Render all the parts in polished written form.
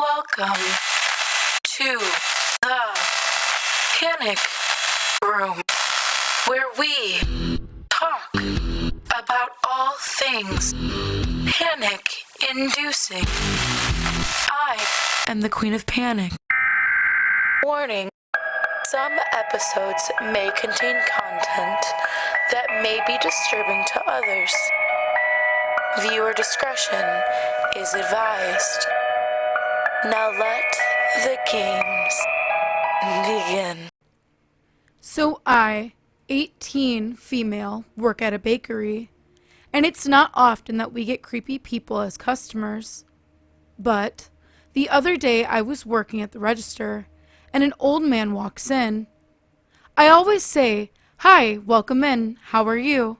Welcome to the Panic Room, where we talk about all things panic-inducing. I am the Queen of Panic. Warning, some episodes may contain content that may be disturbing to others. Viewer discretion is advised. Now let the games begin. So I, 18 female, work at a bakery, and it's not often that we get creepy people as customers. But the other day I was working at the register, and an old man walks in. I always say, "Hi, welcome in, how are you?"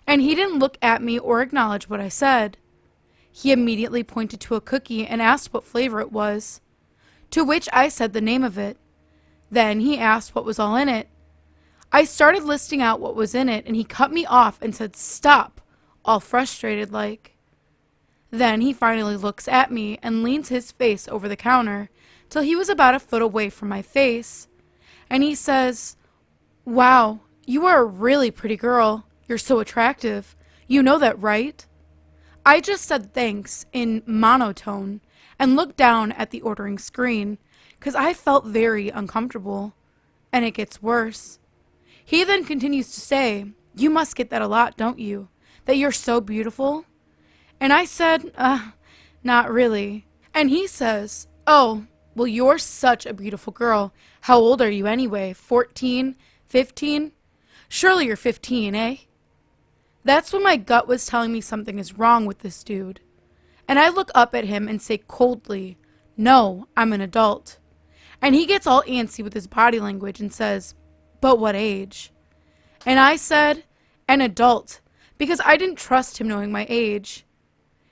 And he didn't look at me or acknowledge what I said. He immediately pointed to a cookie and asked what flavor it was, to which I said the name of it. Then he asked what was all in it. I started listing out what was in it, and he cut me off and said, "Stop," all frustrated like. Then he finally looks at me and leans his face over the counter till he was about a foot away from my face. And he says, "Wow, you are a really pretty girl. You're so attractive. You know that, right?" I just said thanks in monotone and looked down at the ordering screen because I felt very uncomfortable. And it gets worse. He then continues to say, "You must get that a lot, don't you? That you're so beautiful?" And I said, not really. And he says, "Oh, well, you're such a beautiful girl. How old are you anyway? 14? 15? Surely you're 15, eh?" That's when my gut was telling me something is wrong with this dude. And I look up at him and say coldly, "No, I'm an adult." And he gets all antsy with his body language and says, "But what age?" And I said, "An adult," because I didn't trust him knowing my age.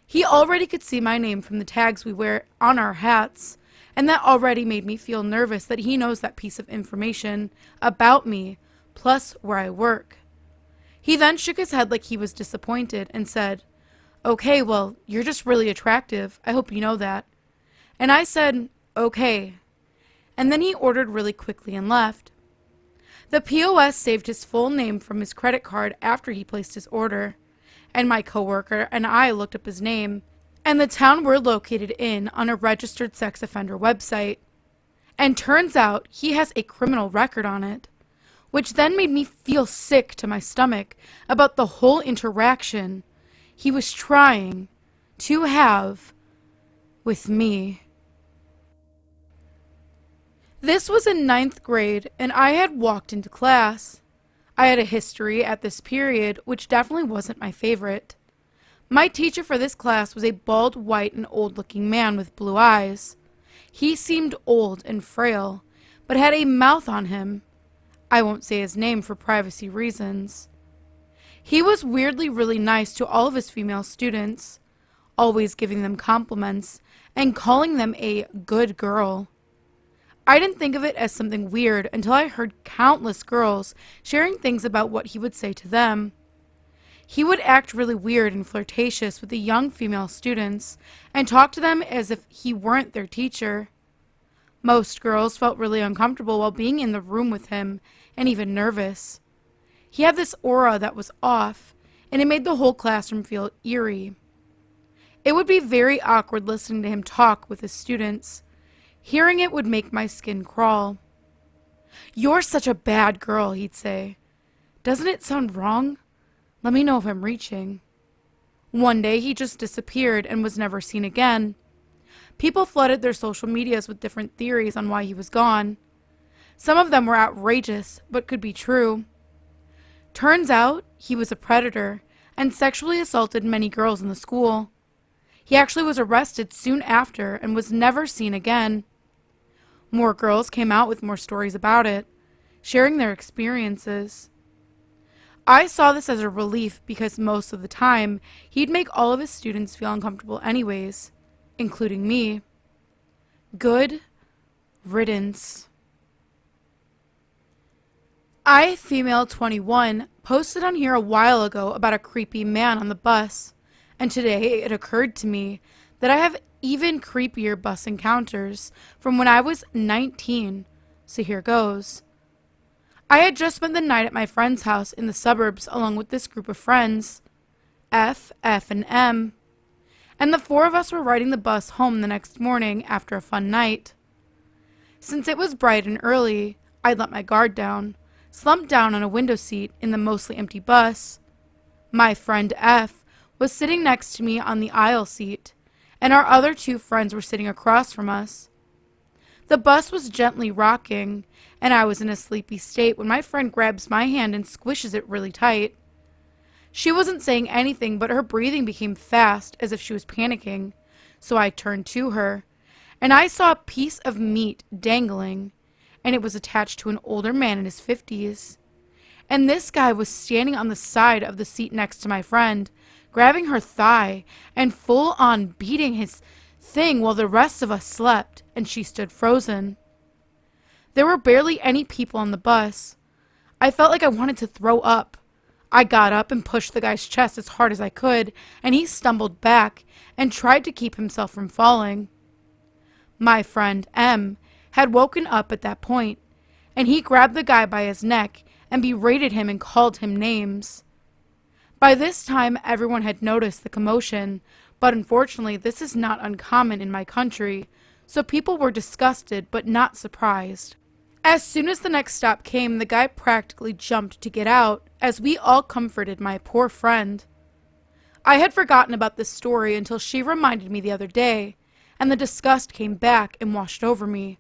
He already could see my name from the tags we wear on our hats, and that already made me feel nervous that he knows that piece of information about me, plus where I work. He then shook his head like he was disappointed and said, "Okay, well, you're just really attractive. I hope you know that." And I said, "Okay." And then he ordered really quickly and left. The POS saved his full name from his credit card after he placed his order, and my coworker and I looked up his name and the town we're located in on a registered sex offender website. And turns out he has a criminal record on it, which then made me feel sick to my stomach about the whole interaction he was trying to have with me. This was in 9th grade, and I had walked into class. I had a history at this period, which definitely wasn't my favorite. My teacher for this class was a bald, white, and old-looking man with blue eyes. He seemed old and frail, but had a mouth on him. I won't say his name for privacy reasons. He was weirdly really nice to all of his female students, always giving them compliments and calling them a good girl. I didn't think of it as something weird until I heard countless girls sharing things about what he would say to them. He would act really weird and flirtatious with the young female students and talk to them as if he weren't their teacher. Most girls felt really uncomfortable while being in the room with him and even nervous. He had this aura that was off, and it made the whole classroom feel eerie. It would be very awkward listening to him talk with his students. Hearing it would make my skin crawl. "You're such a bad girl," he'd say. "Doesn't it sound wrong? Let me know if I'm reaching." One day he just disappeared and was never seen again. People flooded their social medias with different theories on why he was gone. Some of them were outrageous, but could be true. Turns out he was a predator and sexually assaulted many girls in the school. He actually was arrested soon after and was never seen again. More girls came out with more stories about it, sharing their experiences. I saw this as a relief because most of the time he'd make all of his students feel uncomfortable anyways, including me. Good riddance. I, female 21, posted on here a while ago about a creepy man on the bus, and today it occurred to me that I have even creepier bus encounters from when I was 19, so here goes. I had just spent the night at my friend's house in the suburbs along with this group of friends, F, and M, and the four of us were riding the bus home the next morning after a fun night. Since it was bright and early, I'd let my guard down, slumped down on a window seat in the mostly empty bus. My friend F was sitting next to me on the aisle seat, and our other two friends were sitting across from us. The bus was gently rocking, and I was in a sleepy state when my friend grabs my hand and squishes it really tight. She wasn't saying anything, but her breathing became fast, as if she was panicking, so I turned to her, and I saw a piece of meat dangling, and it was attached to an older man in his 50s. And this guy was standing on the side of the seat next to my friend, grabbing her thigh and full on beating his thing while the rest of us slept, and she stood frozen. There were barely any people on the bus. I felt like I wanted to throw up. I got up and pushed the guy's chest as hard as I could, and he stumbled back and tried to keep himself from falling. My friend M had woken up at that point, and he grabbed the guy by his neck and berated him and called him names. By this time, everyone had noticed the commotion, but unfortunately, this is not uncommon in my country, so people were disgusted but not surprised. As soon as the next stop came, the guy practically jumped to get out, as we all comforted my poor friend. I had forgotten about this story until she reminded me the other day, and the disgust came back and washed over me.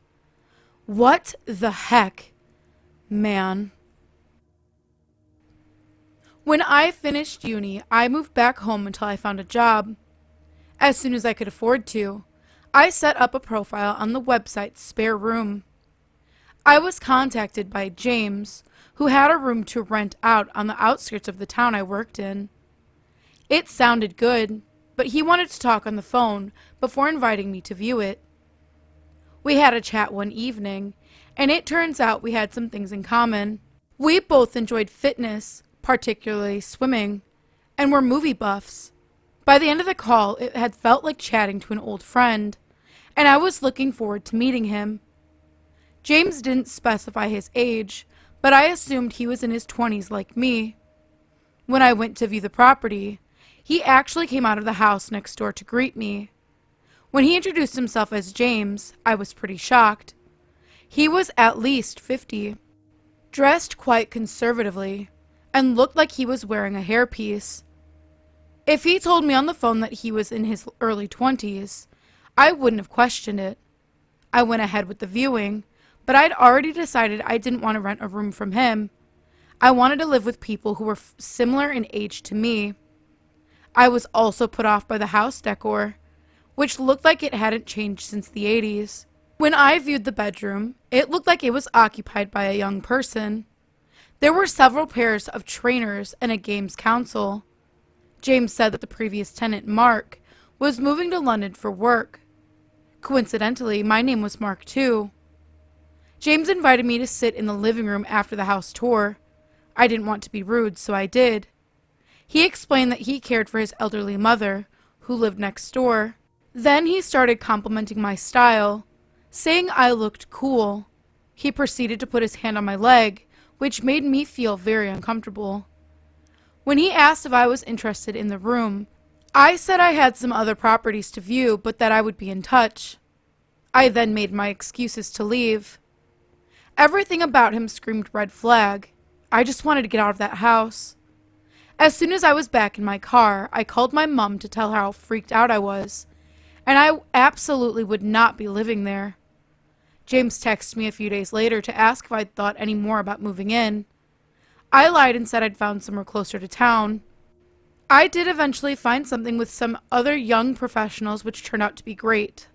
What the heck, man? When I finished uni, I moved back home until I found a job. As soon as I could afford to, I set up a profile on the website Spare Room. I was contacted by James, who had a room to rent out on the outskirts of the town I worked in. It sounded good, but he wanted to talk on the phone before inviting me to view it. We had a chat one evening, and it turns out we had some things in common. We both enjoyed fitness, particularly swimming, and were movie buffs. By the end of the call, it had felt like chatting to an old friend, and I was looking forward to meeting him. James didn't specify his age, but I assumed he was in his 20s like me. When I went to view the property, he actually came out of the house next door to greet me. When he introduced himself as James, I was pretty shocked. He was at least 50, dressed quite conservatively, and looked like he was wearing a hairpiece. If he told me on the phone that he was in his early 20s, I wouldn't have questioned it. I went ahead with the viewing, but I'd already decided I didn't want to rent a room from him. I wanted to live with people who were similar in age to me. I was also put off by the house decor, which looked like it hadn't changed since the 80s. When I viewed the bedroom, it looked like it was occupied by a young person. There were several pairs of trainers and a games console. James said that the previous tenant, Mark, was moving to London for work. Coincidentally, my name was Mark too. James invited me to sit in the living room after the house tour. I didn't want to be rude, so I did. He explained that he cared for his elderly mother, who lived next door. Then he started complimenting my style, saying I looked cool. He proceeded to put his hand on my leg, which made me feel very uncomfortable. When he asked if I was interested in the room, I said I had some other properties to view, but that I would be in touch. I then made my excuses to leave. Everything about him screamed red flag. I just wanted to get out of that house. As soon as I was back in my car, I called my mom to tell her how freaked out I was, and I absolutely would not be living there. James texted me a few days later to ask if I'd thought any more about moving in. I lied and said I'd found somewhere closer to town. I did eventually find something with some other young professionals, which turned out to be great.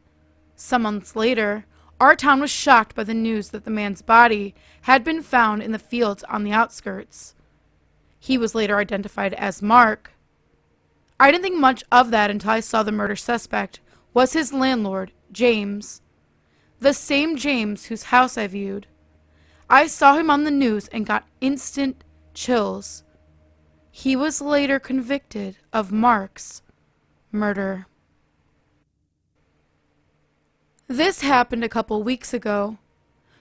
Some months later, our town was shocked by the news that the man's body had been found in the fields on the outskirts. He was later identified as Mark. I didn't think much of that until I saw the murder suspect was his landlord, James. The same James whose house I viewed. I saw him on the news and got instant chills. He was later convicted of Mark's murder. This happened a couple weeks ago.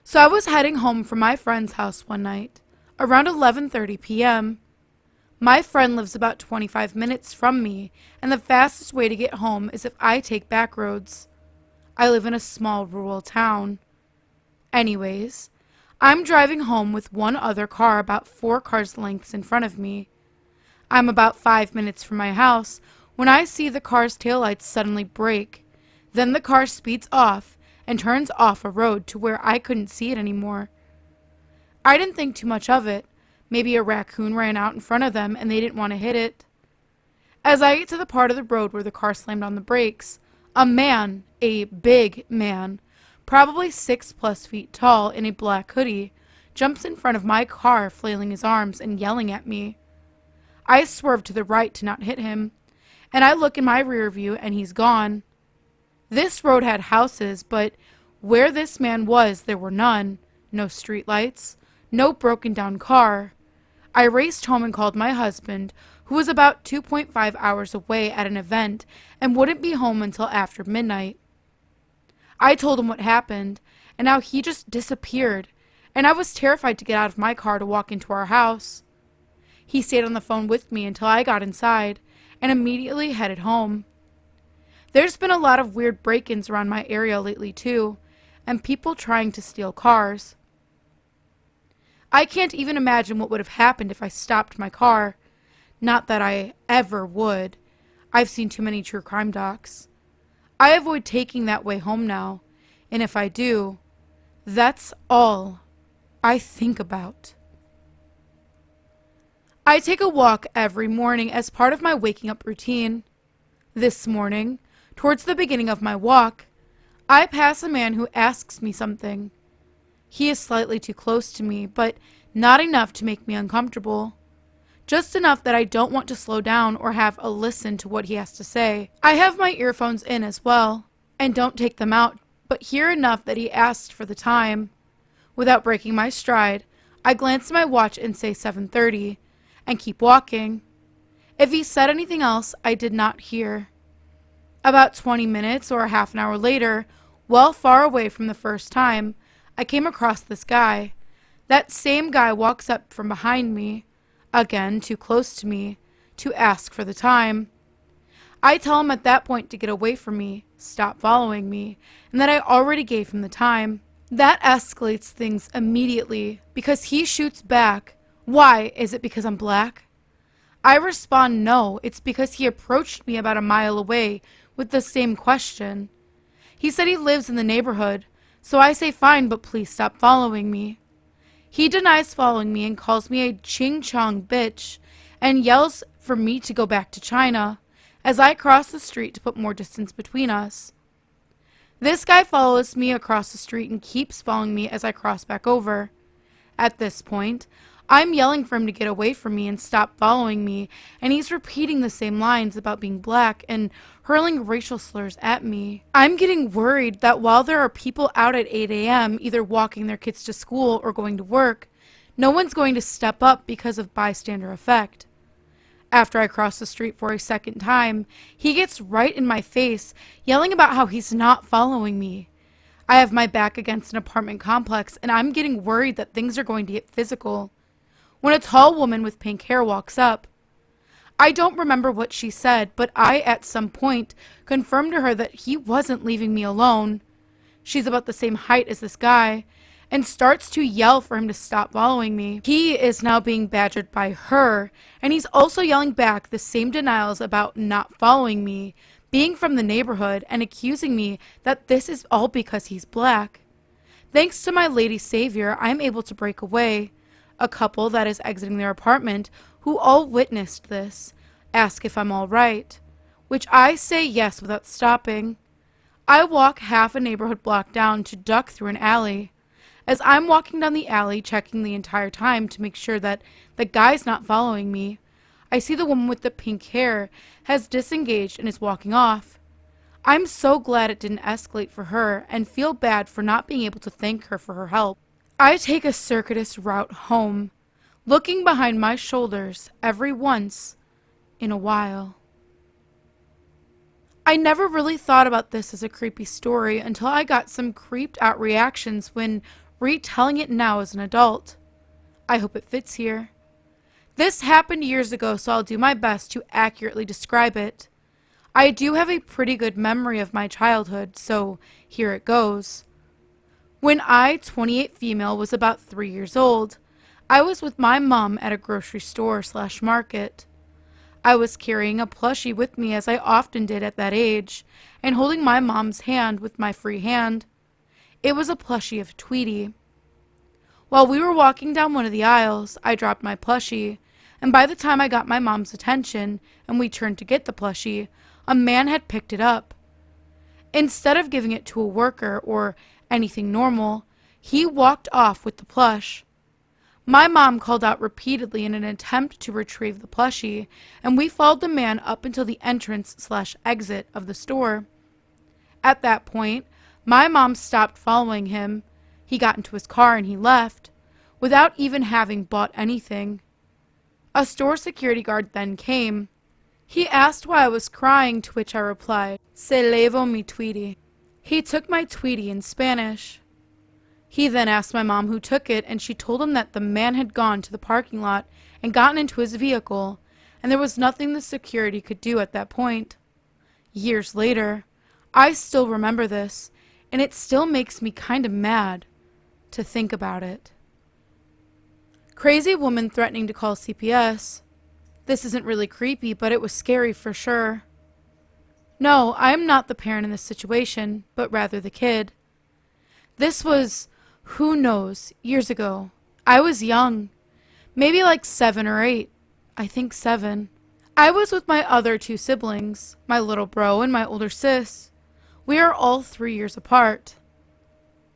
So I was heading home from my friend's house one night, around 11:30 p.m. My friend lives about 25 minutes from me, and the fastest way to get home is if I take back roads. I live in a small rural town. Anyways, I'm driving home with one other car about 4 cars lengths in front of me. I'm about 5 minutes from my house when I see the car's taillights suddenly break. Then the car speeds off and turns off a road to where I couldn't see it anymore. I didn't think too much of it. Maybe a raccoon ran out in front of them and they didn't want to hit it. As I get to the part of the road where the car slammed on the brakes, a man, a big man, probably 6+ feet tall in a black hoodie, jumps in front of my car, flailing his arms and yelling at me. I swerve to the right to not hit him, and I look in my rear view and he's gone. This road had houses, but where this man was, there were none. No streetlights, no broken down car. I raced home and called my husband, who was about 2.5 hours away at an event and wouldn't be home until after midnight. I told him what happened and how he just disappeared, and I was terrified to get out of my car to walk into our house. He stayed on the phone with me until I got inside and immediately headed home. There's been a lot of weird break-ins around my area lately too, and people trying to steal cars. I can't even imagine what would have happened if I stopped my car. Not that I ever would. I've seen too many true crime docs. I avoid taking that way home now, and if I do, that's all I think about. I take a walk every morning as part of my waking up routine. This morning, towards the beginning of my walk, I pass a man who asks me something. He is slightly too close to me, but not enough to make me uncomfortable. Just enough that I don't want to slow down or have a listen to what he has to say. I have my earphones in as well, and don't take them out, but hear enough that he asked for the time. Without breaking my stride, I glance at my watch and say 7:30, and keep walking. If he said anything else, I did not hear. About 20 minutes or a half an hour later, well far away from the first time, I came across this guy. That same guy walks up from behind me, again too close to me, to ask for the time. I tell him at that point to get away from me, stop following me, and that I already gave him the time. That escalates things immediately because he shoots back. Why? Is it because I'm black? I respond no, it's because he approached me about a mile away with the same question. He said he lives in the neighborhood, so I say fine, but please stop following me. He denies following me and calls me a ching-chong bitch and yells for me to go back to China as I cross the street to put more distance between us. This guy follows me across the street and keeps following me as I cross back over. At this point, I'm yelling for him to get away from me and stop following me, and he's repeating the same lines about being black and hurling racial slurs at me. I'm getting worried that while there are people out at 8 a.m. either walking their kids to school or going to work, no one's going to step up because of bystander effect. After I cross the street for a second time, he gets right in my face, yelling about how he's not following me. I have my back against an apartment complex, and I'm getting worried that things are going to get physical. When a tall woman with pink hair walks up, I don't remember what she said, but I, at some point, confirmed to her that he wasn't leaving me alone. She's about the same height as this guy, and starts to yell for him to stop following me. He is now being badgered by her, and he's also yelling back the same denials about not following me, being from the neighborhood, and accusing me that this is all because he's black. Thanks to my lady savior, I'm able to break away. A couple that is exiting their apartment, who all witnessed this, ask if I'm all right, which I say yes without stopping. I walk half a neighborhood block down to duck through an alley. As I'm walking down the alley, checking the entire time to make sure that the guy's not following me, I see the woman with the pink hair has disengaged and is walking off. I'm so glad it didn't escalate for her and feel bad for not being able to thank her for her help. I take a circuitous route home, looking behind my shoulders every once in a while. I never really thought about this as a creepy story until I got some creeped out reactions when retelling it now as an adult. I hope it fits here. This happened years ago, so I'll do my best to accurately describe it. I do have a pretty good memory of my childhood, so here it goes. When I, 28 female, was about 3 years old, I was with my mom at a grocery store/market. I was carrying a plushie with me as I often did at that age, and holding my mom's hand with my free hand. It was a plushie of Tweety. While we were walking down one of the aisles, I dropped my plushie, and by the time I got my mom's attention and we turned to get the plushie, a man had picked it up. Instead of giving it to a worker or anything normal, he walked off with the plush. My mom called out repeatedly in an attempt to retrieve the plushie, and we followed the man up until the entrance/exit of the store. At that point, my mom stopped following him. He got into his car and he left, without even having bought anything. A store security guard then came. He asked why I was crying, to which I replied, "Se levo mi Tweety." He took my Tweety in Spanish. He then asked my mom who took it, and she told him that the man had gone to the parking lot and gotten into his vehicle, and there was nothing the security could do at that point. Years later, I still remember this, and it still makes me kind of mad to think about it. Crazy woman threatening to call CPS. This isn't really creepy, but it was scary for sure. No, I am not the parent in this situation, but rather the kid. This was, who knows, years ago. I was young, maybe like 7 or 8. I think 7. I was with my other 2 siblings, my little bro and my older sis. We are all 3 years apart.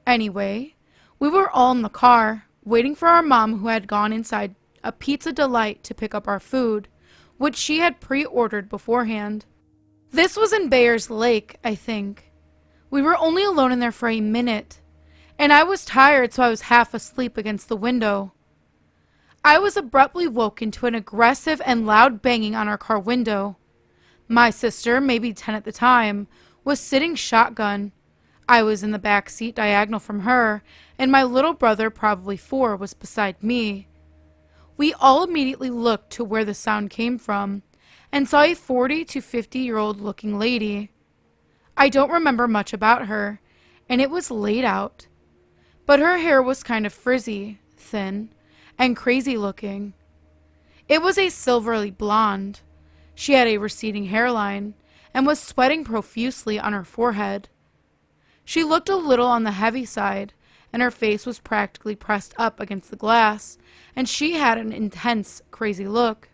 Anyway, we were all in the car, waiting for our mom, who had gone inside a Pizza Delight to pick up our food, which she had pre-ordered beforehand. This was in Bayers Lake, I think. We were only alone in there for a minute, and I was tired, so I was half asleep against the window. I was abruptly woken to an aggressive and loud banging on our car window. My sister, maybe 10 at the time, was sitting shotgun. I was in the back seat diagonal from her, and my little brother, probably 4, was beside me. We all immediately looked to where the sound came from, and saw a 40 to 50-year-old looking lady. I don't remember much about her, and it was late out, but her hair was kind of frizzy, thin, and crazy looking. It was a silvery blonde. She had a receding hairline, and was sweating profusely on her forehead. She looked a little on the heavy side, and her face was practically pressed up against the glass, and she had an intense, crazy look.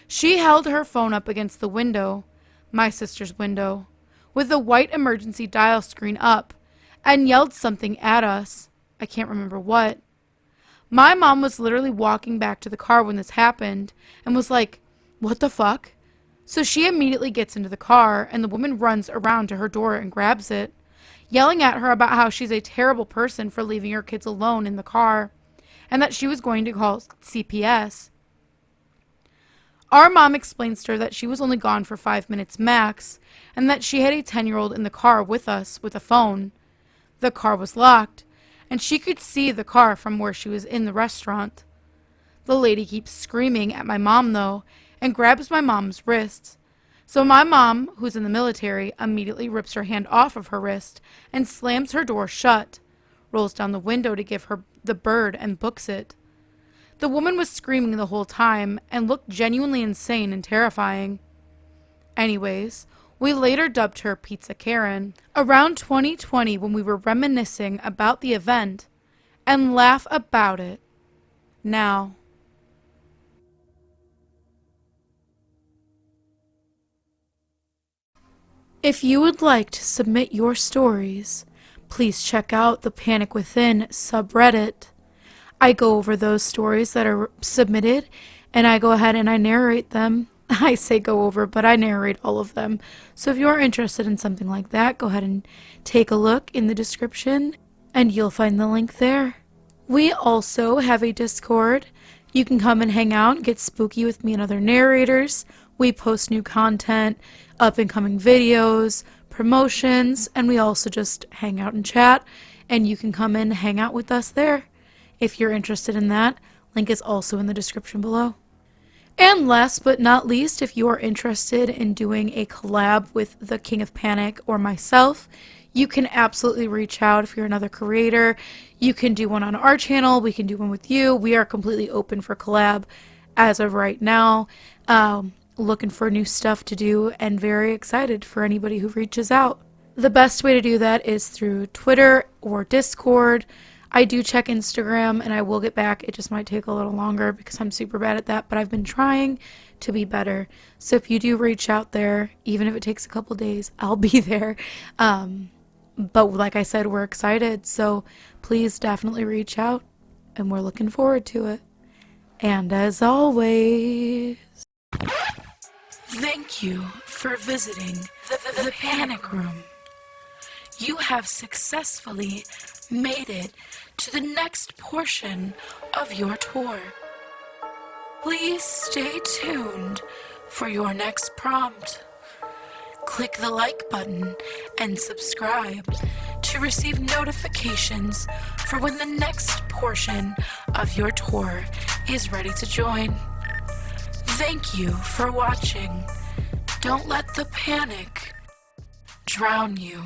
She held her phone up against the window, my sister's window, with the white emergency dial screen up, and yelled something at us. I can't remember what. My mom was literally walking back to the car when this happened, and was like, "What the fuck?" So she immediately gets into the car, and the woman runs around to her door and grabs it, yelling at her about how she's a terrible person for leaving her kids alone in the car, and that she was going to call CPS. Our mom explains to her that she was only gone for 5 minutes max, and that she had a 10-year-old in the car with us with a phone. The car was locked, and she could see the car from where she was in the restaurant. The lady keeps screaming at my mom, though, and grabs my mom's wrist. So my mom, who's in the military, immediately rips her hand off of her wrist and slams her door shut, rolls down the window to give her the bird, and books it. The woman was screaming the whole time and looked genuinely insane and terrifying. Anyways, we later dubbed her Pizza Karen. Around 2020, when we were reminiscing about the event and laugh about it now. If you would like to submit your stories, please check out the Panic Within subreddit. I go over those stories that are submitted, and I go ahead and I narrate them. I say go over, but I narrate all of them. So if you are interested in something like that, go ahead and take a look in the description, and you'll find the link there. We also have a Discord. You can come and hang out and get spooky with me and other narrators. We post new content, up and coming videos, promotions, and we also just hang out and chat, and you can come in and hang out with us there. If you're interested in that, link is also in the description below. And last but not least, if you are interested in doing a collab with the King of Panic or myself, you can absolutely reach out. If you're another creator, you can do one on our channel, we can do one with you. We are completely open for collab as of right now. Looking for new stuff to do and very excited for anybody who reaches out. The best way to do that is through Twitter or Discord. I do check Instagram and I will get back. It just might take a little longer because I'm super bad at that, but I've been trying to be better. So if you do reach out there, even if it takes a couple days, I'll be there. But like I said, we're excited. So please definitely reach out and we're looking forward to it. And as always, thank you for visiting the Panic Room. You have successfully made it to the next portion of your tour. Please stay tuned for your next prompt. Click the like button and subscribe to receive notifications for when the next portion of your tour is ready to join. Thank you for watching. Don't let the panic drown you.